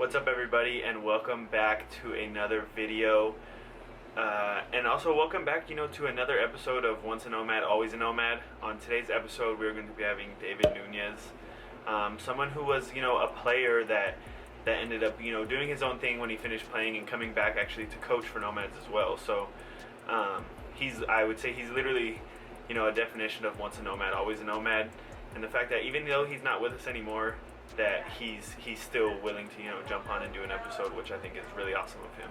What's up, everybody, and welcome back to another video. And also welcome back, to another episode of Once a Nomad, Always a Nomad. On today's episode, we're going to be having David Nuñez, someone who was, a player that ended up, doing his own thing when he finished playing and coming back actually to coach for Nomads as well. So I would say he's literally, a definition of once a Nomad, always a Nomad. And the fact that even though he's not with us anymore, that he's still willing to jump on and do an episode, which I think is really awesome of him.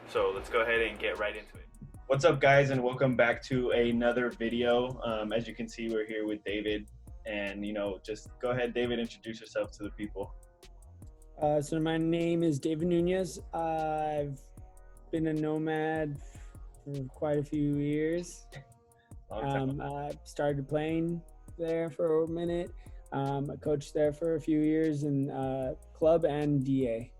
So let's go ahead and get right into it. What's up, guys, and welcome back to another video. As you can see, we're here with David, and just go ahead, David, introduce yourself to the people. So my name is David Nuñez. I've been a Nomad for quite a few years. I started playing there for a minute. I coached there for a few years in club and DA.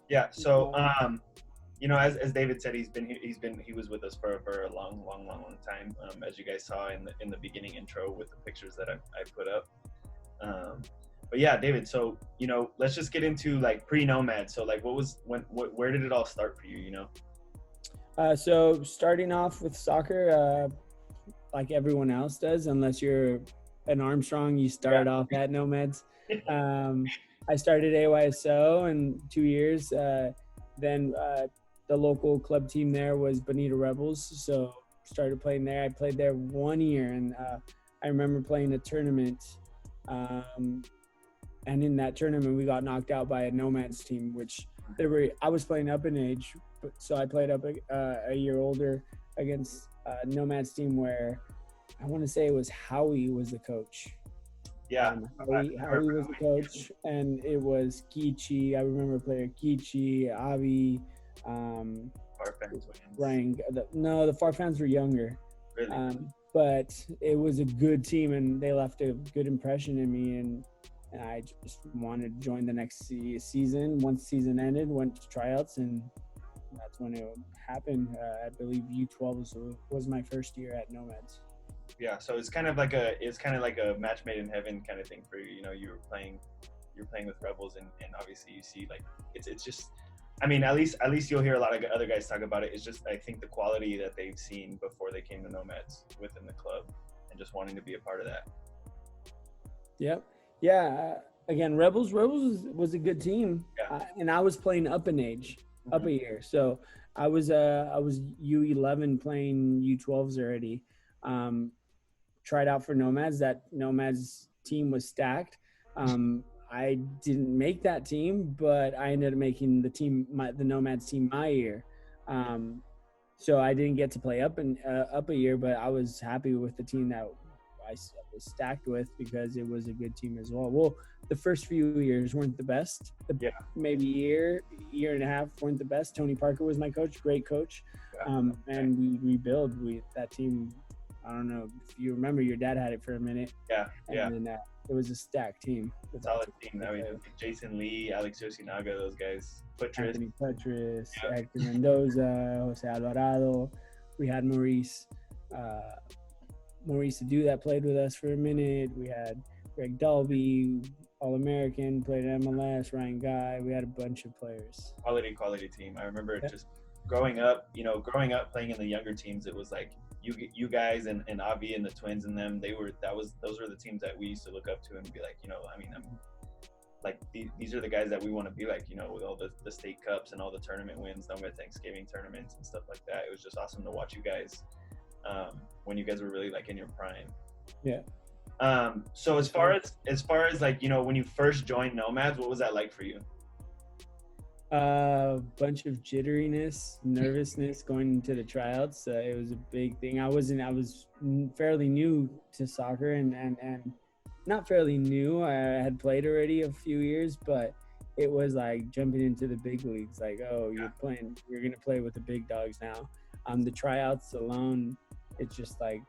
Yeah. So, as David said, he was with us for a long time. As you guys saw in the beginning intro with the pictures that I put up. But yeah, David. So let's just get into like pre-Nomad. So like, where did it all start for you? So starting off with soccer, like everyone else does, unless you're an Armstrong, you start off at Nomads. I started AYSO in 2 years. Then the local club team there was Bonita Rebels, so started playing there. I played there 1 year, and I remember playing a tournament. And in that tournament, we got knocked out by a Nomads team, which I was playing up in age, so I played up a year older against a Nomads team where I want to say it was Howie was the coach. Yeah. Howie was the coach, and it was Kichi. I remember player Kichi, Avi, Ryan. The Farfans were younger. Really? But it was a good team, and they left a good impression in me, and I just wanted to join the next season. Once the season ended, went to tryouts, and that's when it happened. I believe U12 was my first year at Nomads. Yeah, so it's kind of like a match made in heaven kind of thing for you. You're playing with Rebels, and obviously you see like it's just, I mean, at least you'll hear a lot of other guys talk about it. It's just, I think, the quality that they've seen before they came to Nomads within the club, and just wanting to be a part of that. Yep. Yeah. Again, Rebels was a good team, and I was playing up in age, up a year. So I was U11 playing U12s already. Tried out for Nomads. That Nomads team was stacked. I didn't make that team, but I ended up making the Nomads team my year. So I didn't get to play up a year, but I was happy with the team that I was stacked with because it was a good team as well. Well, the first few years weren't the best. Maybe year and a half weren't the best. Tony Parker was my coach, great coach. And we rebuilt that team. I don't know if you remember, your dad had it for a minute. Yeah. And then it was a stacked team. Solid team. I mean, Jason Lee, Alex Yoshinaga, those guys. Anthony Petrus, Hector Mendoza, Jose Alvarado. We had Maurice Adu that played with us for a minute. We had Greg Dolby, All-American, played at MLS, Ryan Guy. We had a bunch of players. Quality team. I remember just growing up playing in the younger teams, it was like, you guys and Avi and the twins and them, those were the teams that we used to look up to and be like, I'm like, these are the guys that we want to be like, with all the state cups and all the tournament wins, Nomad Thanksgiving tournaments and stuff like that. It was just awesome to watch you guys when you guys were really like in your prime. Yeah. So as far as like, when you first joined Nomads, what was that like for you? Bunch of jitteriness, nervousness going into the tryouts. It was a big thing. I was fairly new to soccer and not fairly new. I had played already a few years, but it was like jumping into the big leagues. Like, oh, you're going to play with the big dogs now. The tryouts alone, it's just like,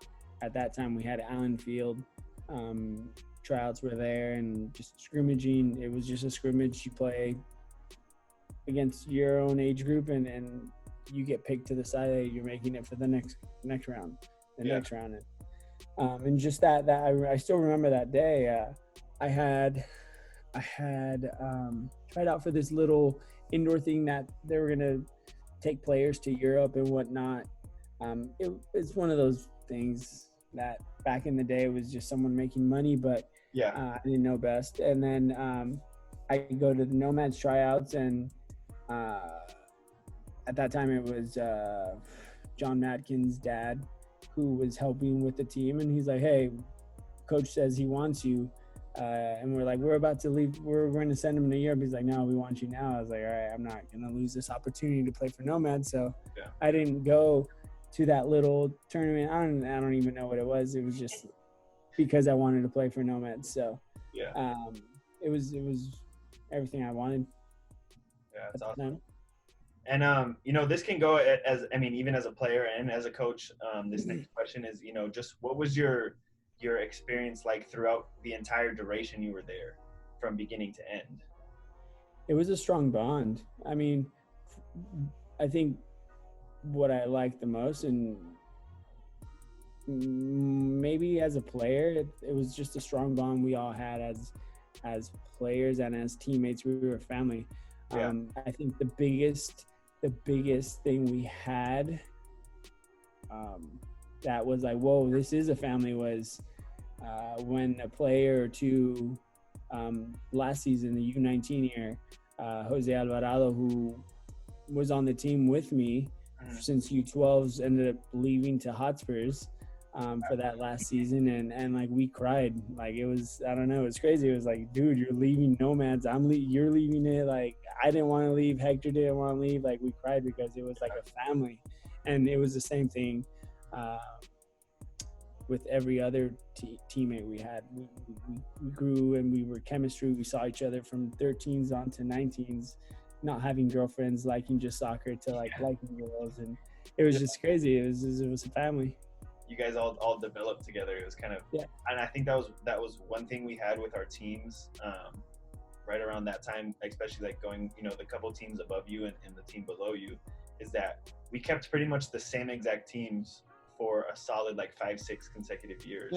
at that time we had Allen Field. Tryouts were there and just scrimmaging. It was just a scrimmage. You play against your own age group, and you get picked to the side that you're making it for the next round, next round. And just that I still remember that day. I had tried out for this little indoor thing that they were gonna take players to Europe and whatnot. It's one of those things that back in the day was just someone making money, but I didn't know best. And then I go to the Nomads tryouts, and at that time it was John Madkin's dad who was helping with the team, and he's like, "Hey, coach says he wants you." And we're like, we're about to leave. We're going to send him to Europe. He's like, "No, we want you now." I was like, all right, I'm not going to lose this opportunity to play for Nomad. So I didn't go to that little tournament. I don't even know what it was. It was just because I wanted to play for Nomad. So it was everything I wanted. Yeah, that's awesome. And this can go as, I mean, even as a player and as a coach. This next question is, just what was your experience like throughout the entire duration you were there, from beginning to end? It was a strong bond. I mean, I think what I liked the most, and maybe as a player, it was just a strong bond we all had as players and as teammates. We were a family. I think the biggest thing we had that was like, whoa, this is a family, was when a player or two last season, the U19 year, Jose Alvarado, who was on the team with me since U12s, ended up leaving to Hotspurs for that last season, and like we cried. Like it was, I don't know, it was crazy. It was like, dude, you're leaving Nomads, you're leaving it. Like I didn't want to leave, Hector didn't want to leave. Like we cried because it was like a family. And it was the same thing with every other teammate we had. We grew, and we were chemistry. We saw each other from 13s on to 19s, not having girlfriends, liking just soccer, to like liking girls. And it was just crazy. It was a family. You guys all developed together. It was kind of, and I think that was one thing we had with our teams right around that time, especially like going, the couple teams above you and the team below you, is that we kept pretty much the same exact teams for a solid like 5-6 consecutive years.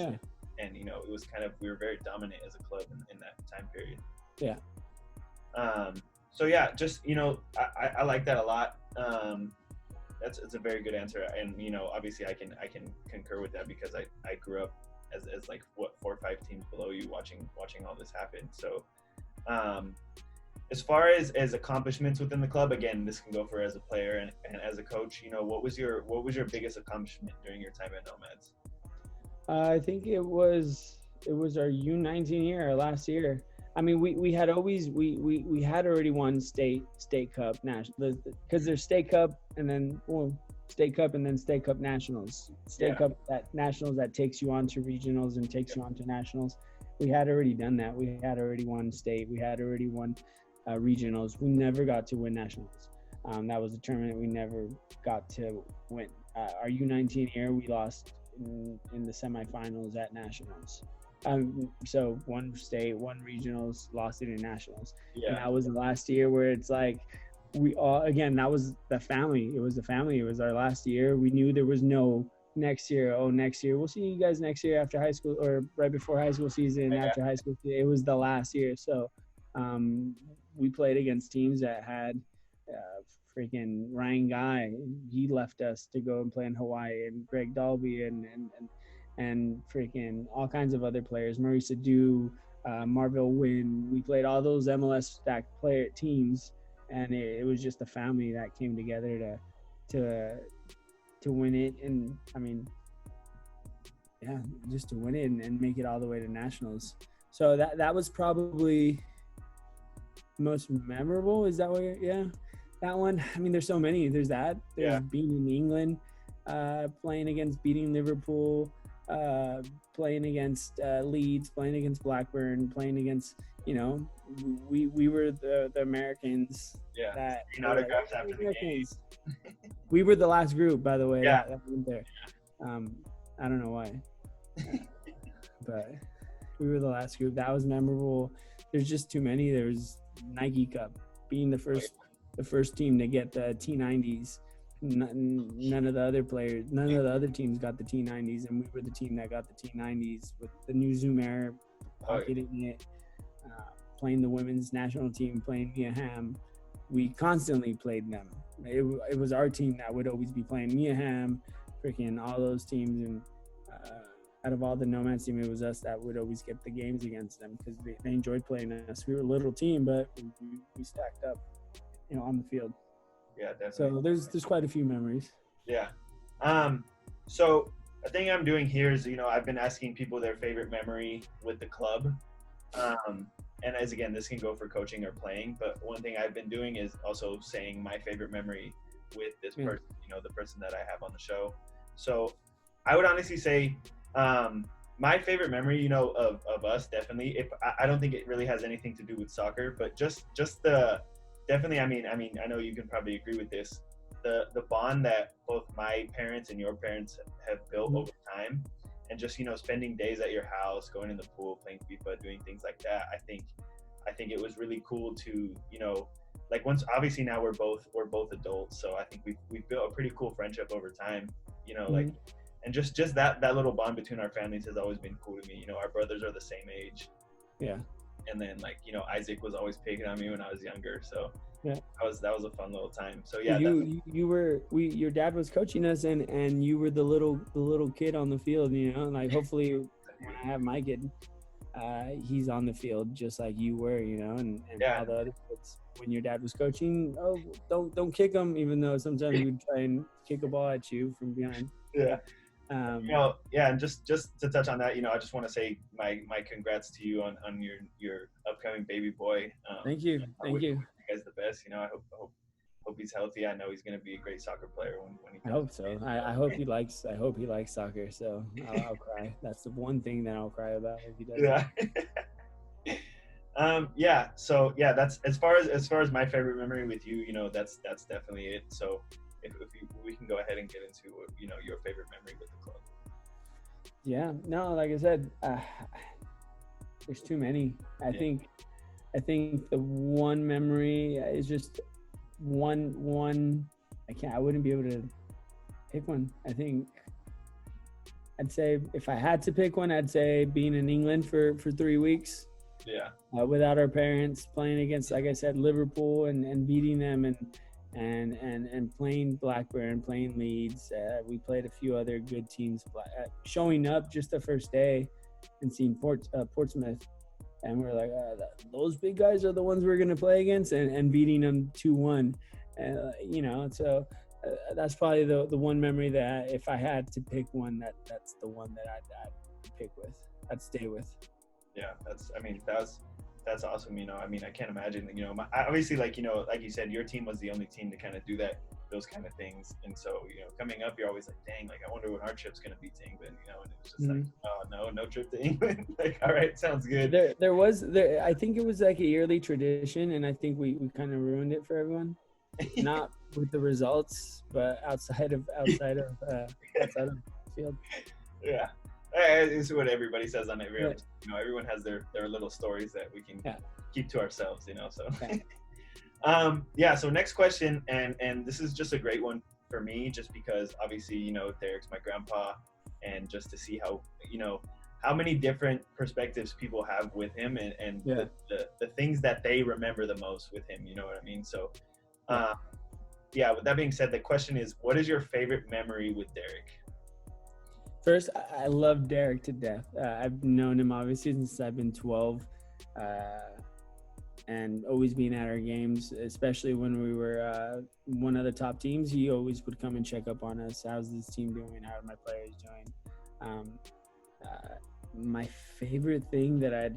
And it was kind of, we were very dominant as a club in that time period. So just I like that a lot. It's a very good answer, and obviously I can concur with that, because I grew up as like 4 or 5 teams below you, watching all this happen. So as far as accomplishments within the club, again, this can go for as a player and as a coach, what was your biggest accomplishment during your time at Nomads? I think it was our U19 year, our last year. I mean, we had always we had already won state cup national, because there's state cup and then state cup and then state cup nationals. State cup, that nationals, that takes you on to regionals and takes you on to nationals. We had already done that. We had already won state. We had already won regionals. We never got to win nationals. That was a tournament we never got to win. Our U19 year, we lost in the semifinals at nationals. So one state, one regionals, lost it in nationals. And that was the last year where it's like, we all, again, that was the family. It was the family. It was our last year. We knew there was no next year. Oh, next year, we'll see you guys next year after high school, or right before high school season, after high school. It was the last year. So we played against teams that had freaking Ryan Guy. He left us to go and play in Hawaii, and Greg Dalby and freaking all kinds of other players, Murray Sadu, Marvell Wynn. We played all those MLS stacked player teams, and it was just a family that came together to win it. And I mean, just to win it and make it all the way to nationals. So that was probably most memorable. Is that what that one? I mean, there's so many. There's that. There's being in England, playing against, beating Liverpool, playing against Leeds, playing against Blackburn, playing against, we were the Americans. That autographs after the game. We were the last group, by the way. That went there. I don't know why, but we were the last group. That was memorable. There's just too many. There was Nike Cup, being the first team to get the T90s. None of the other players, none of the other teams got the T90s, and we were the team that got the T90s with the new Zoom Air pocketing it. playing the women's national team, playing Mia Hamm, we constantly played them. It was our team that would always be playing Mia Hamm, freaking all those teams, and out of all the Nomads team, it was us that would always get the games against them because they enjoyed playing us. We were a little team, but we stacked up, on the field. Yeah, definitely. So there's quite a few memories. Yeah. So a thing I'm doing here is, I've been asking people their favorite memory with the club. And as again, this can go for coaching or playing, but one thing I've been doing is also saying my favorite memory with this person, the person that I have on the show. So I would honestly say, my favorite memory, of us, definitely, if I don't think it really has anything to do with soccer, but just definitely, I mean, I know you can probably agree with this, the bond that both my parents and your parents have built over time, and just, spending days at your house, going in the pool, playing FIFA, doing things like that. I think it was really cool to, like, once, obviously now we're both adults. So I think we've built a pretty cool friendship over time, like, and just that little bond between our families has always been cool to me. Our brothers are the same age. Yeah. And then, like, Isaac was always picking on me when I was younger. So yeah, that was a fun little time. So yeah, your dad was coaching us, and you were the little kid on the field, like, hopefully when I have my kid, he's on the field just like you were, and all the other kids. When your dad was coaching, don't kick him, even though sometimes he would try and kick a ball at you from behind. Yeah. And just to touch on that, I just want to say my congrats to you on your upcoming baby boy. Thank you. You guys the best. I hope he's healthy. I know he's going to be a great soccer player when he comes. I hope so. I hope he likes soccer. So I'll cry. That's the one thing that I'll cry about if he doesn't. Yeah. So yeah, that's as far as my favorite memory with you. That's definitely it. So if we can go ahead and get into your favorite memory with the club. Yeah. No, like I said, there's too many. I think the one memory is just one. I wouldn't be able to pick one. I think I'd say if I had to pick one, I'd say being in England for 3 weeks. Yeah. Without our parents, playing against, like I said, Liverpool and beating them, and playing Blackburn, playing Leeds. We played a few other good teams. Showing up just the first day and seeing Portsmouth, and we're like, those big guys are the ones we're gonna play against, and beating them 2-1. So that's probably the one memory that if I had to pick one, that's the one that I'd pick with. I'd stay with. Yeah, that's awesome. I can't imagine. Obviously, like you said, your team was the only team to kind of do those kind of things. And so, coming up, you're always like, dang, like, I wonder when our trip's gonna be to England. And it was just like, oh no trip to England. Like, all right, sounds good. I think it was like a yearly tradition, and I think we kind of ruined it for everyone. Not with the results, but outside of the field. Yeah. It's what everybody says on every episode. Everyone has their little stories that we can keep to ourselves, so. Okay. So next question, and this is just a great one for me, just because obviously, Derek's my grandpa, and just to see how many different perspectives people have with him, and the things that they remember the most with him, you know what I mean? So, with that being said, the question is, what is your favorite memory with Derek? First, I love Derek to death. I've known him obviously since I've been 12, and always being at our games, especially when we were one of the top teams. He always would come and check up on us. How's this team doing? How are my players doing? My favorite thing the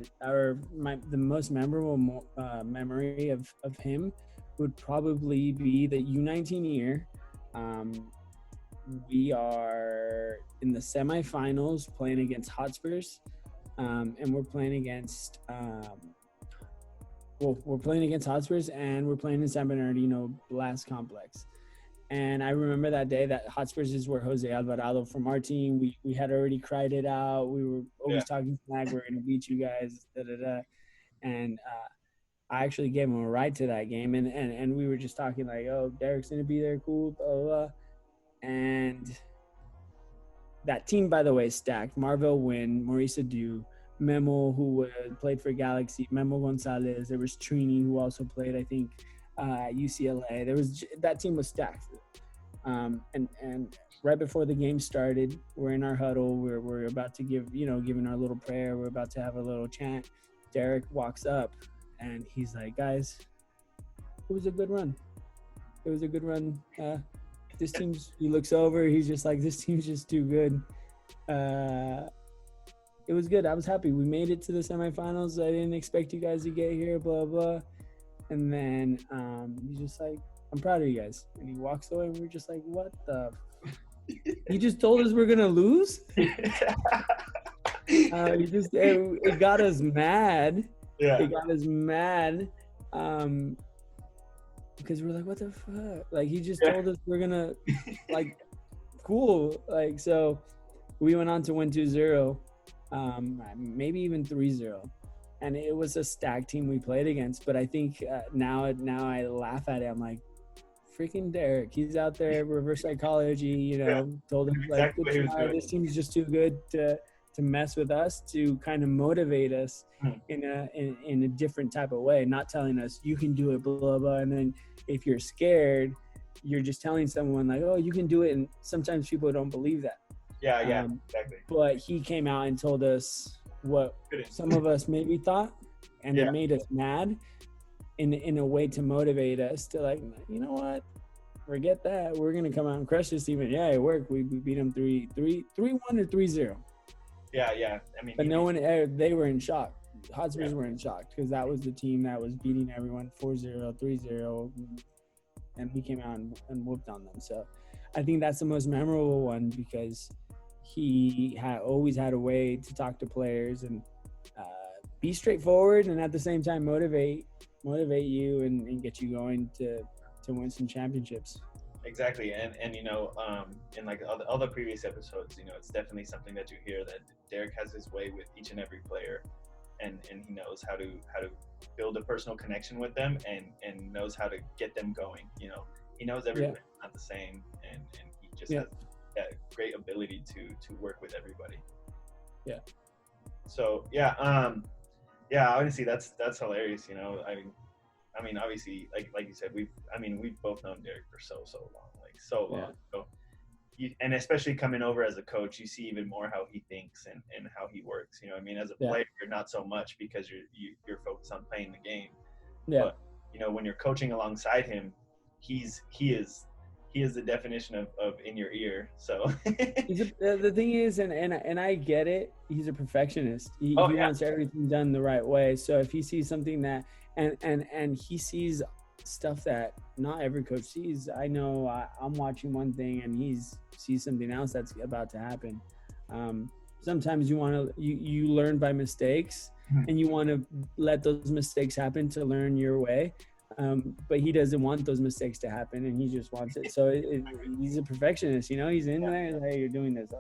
most memorable memory of him would probably be the U19 year. We are in the semifinals playing against Hotspurs, and we're playing against Hotspurs, and we're playing in San Bernardino Blast Complex. And I remember that day that Hotspurs is where Jose Alvarado from our team, we had already cried it out. We were always talking smack, we're going to beat you guys, And I actually gave him a ride to that game, and we were just talking like, oh, Derek's going to be there, cool, blah, blah, blah. And that team, by the way, stacked. Marvell Wynn, Maurice Adu, Memo, who played for Galaxy, Memo Gonzalez. There was Trini, who also played, I think, at UCLA. That team was stacked. And right before the game started, we're in our huddle. We're about to giving our little prayer. We're about to have a little chant. Derek walks up, and he's like, "Guys, it was a good run. It was a good run. This team's." He looks over. He's just like, "This team's just too good." It was good. I was happy. We made it to the semifinals. I didn't expect you guys to get here, blah, blah. And then he's just like, "I'm proud of you guys." And he walks away, and we're just like, what the? He just told us we're going to lose? It got us mad. Yeah. It got us mad because we're like, what the fuck? Like, he just told us we're going to, like, cool. Like, so we went on to win 2-0. Maybe even 3-0, and it was a stacked team we played against. But I think now I laugh at it. I'm like, freaking Derek, he's out there reverse psychology. Told him like, this team's just too good to mess with us, to kind of motivate us in a different type of way. Not telling us you can do it, blah blah blah. And then if you're scared, you're just telling someone like, oh, you can do it. And sometimes people don't believe that. Yeah, exactly. But he came out and told us what some of us maybe thought, and it made us mad in a way to motivate us to, like, you know what? Forget that. We're going to come out and crush this team. And yeah, it worked. We beat them 3-1 or 3-0. Yeah. I mean, but they were in shock. Hotspurs were in shock because that was the team that was beating everyone 4-0, 3-0. And we came out and whooped on them. So I think that's the most memorable one because he always had a way to talk to players and be straightforward, and at the same time motivate you and get you going to win some championships. Exactly, and in like all the previous episodes, it's definitely something that you hear, that Derek has his way with each and every player, and he knows how to build a personal connection with them and knows how to get them going. He knows everybody's not the same, and he just has that great ability to work with everybody. Yeah. So obviously that's hilarious. I mean, obviously, like you said, we've both known Derek for so long, like so long. So and especially coming over as a coach, you see even more how he thinks and how he works. As a player, you're not so much because you're focused on playing the game. Yeah. But when you're coaching alongside him, he is the definition of in your ear. So the thing is, and I get it. He's a perfectionist. He wants everything done the right way. So if he sees something that and he sees stuff that not every coach sees. I know I'm watching one thing and he sees something else that's about to happen. Sometimes you learn by mistakes, and you want to let those mistakes happen to learn your way. But he doesn't want those mistakes to happen, and he just wants it. So he's a perfectionist, he's in there, hey, you're doing this. Oh,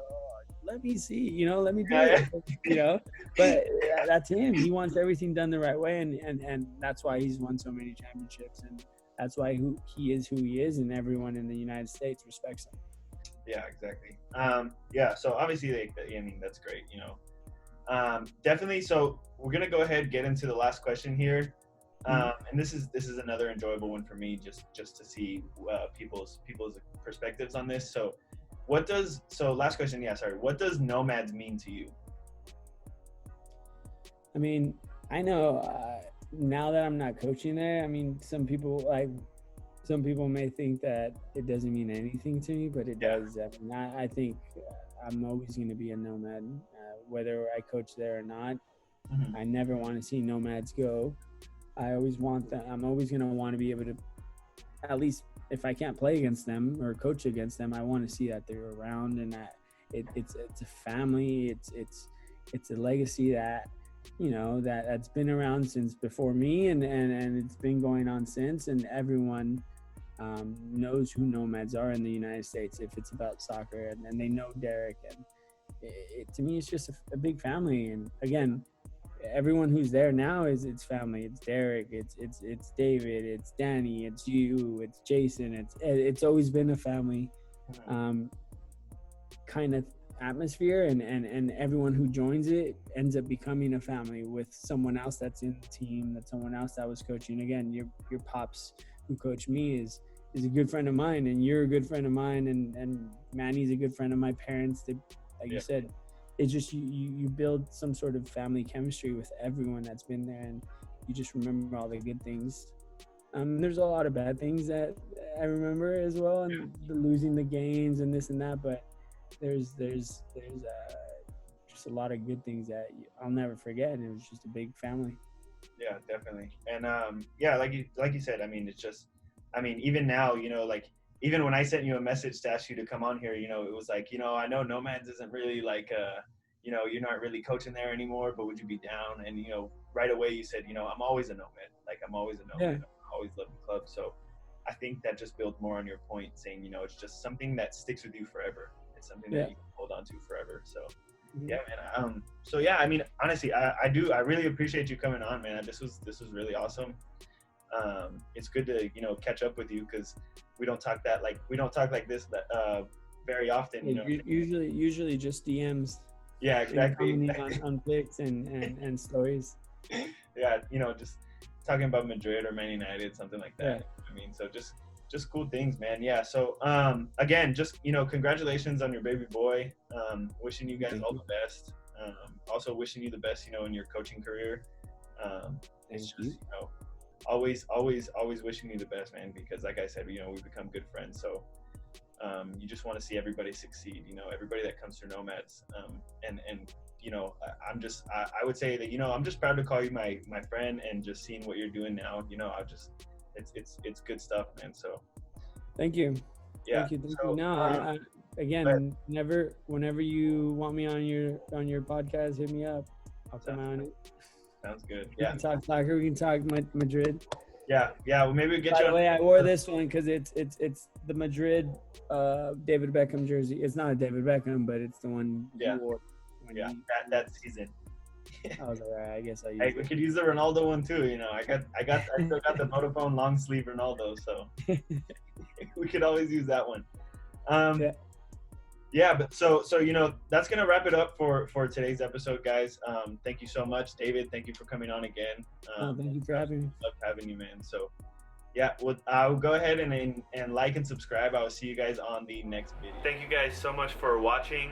let me see, let me do it, but that's him. He wants everything done the right way. And that's why he's won so many championships. And that's why he is, and everyone in the United States respects him. Yeah, exactly. So obviously, that's great, definitely. So we're going to go ahead and get into the last question here. And this is another enjoyable one for me, just to see people's perspectives on this. So last question. What does Nomads mean to you? I mean, I know now that I'm not coaching there, some people may think that it doesn't mean anything to me, but it does. I think I'm always going to be a Nomad, whether I coach there or not. Mm-hmm. I never want to see Nomads go. I always want that. I'm always going to want to be able to, at least if I can't play against them or coach against them, I want to see that they're around, and that it's a family. It's a legacy that, that's been around since before me, and it's been going on since, and everyone knows who Nomads are in the United States if it's about soccer, and they know Derek, and to me it's just a big family. And again, everyone who's there now it's family. It's Derek, it's David, it's Danny, it's you, it's Jason. It's always been a family kind of atmosphere, and everyone who joins it ends up becoming a family with someone else that's in the team, that someone else that was coaching. Again, your pops who coached me is a good friend of mine, and you're a good friend of mine, and Manny's a good friend of my parents. They, like you said, it's just you build some sort of family chemistry with everyone that's been there, and you just remember all the good things. There's a lot of bad things that I remember as well, and the losing the games and this and that, but there's just a lot of good things that I'll never forget, and it was just a big family. Yeah, definitely. And like you said, I mean, it's just, I mean, even now, you know, like even when I sent you a message to ask you to come on here, you know, it was like, you know, I know Nomads isn't really like you know, you're not really coaching there anymore, but would you be down? And you know, right away you said, you know, I'm always a Nomad. Like I'm always a Nomad. I always love the club. So I think that just builds more on your point, saying, you know, it's just something that sticks with you forever. It's something that you can hold on to forever. So yeah, man. So yeah, I mean, honestly, I really appreciate you coming on, man. This was really awesome. It's good to, you know, catch up with you, because we don't talk like this very often, you know. Usually just DMs. Yeah, exactly. On pics and stories. Yeah, you know, just talking about Madrid or Man United, something like that. Yeah. I mean, so just cool things, man. Yeah. So again, just, you know, congratulations on your baby boy. Wishing you guys all the best. Also wishing you the best, you know, in your coaching career. It's just, you know, always wishing you the best, man, because like I said, you know, we've become good friends. So you just want to see everybody succeed, you know, everybody that comes through Nomads. And you know, I would say that, you know, I'm just proud to call you my friend, and just seeing what you're doing now, you know, it's good stuff, man. So thank you. Yeah. Thank you. No, again, whenever you want me on your podcast, hit me up. I'll come on it. Sounds good. We can talk soccer. We can talk Madrid. Yeah. Well, maybe we'll get you. By the way, I wore this one because it's the Madrid David Beckham jersey. It's not a David Beckham, but it's the one you wore. That season. I was like, all right, I guess we could use the Ronaldo one too. You know, I still got the Vodafone long sleeve Ronaldo, so we could always use that one. Yeah, but so you know, that's gonna wrap it up for today's episode, guys. Thank you so much, David. Thank you for coming on again. Thank you for having me. Love having you, man. So yeah, I'll go ahead and like and subscribe. I will see you guys on the next video. Thank you guys so much for watching.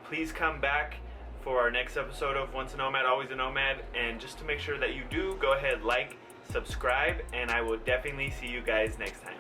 Please come back for our next episode of Once a Nomad, Always a Nomad. And just to make sure that you do, go ahead, like, subscribe, and I will definitely see you guys next time.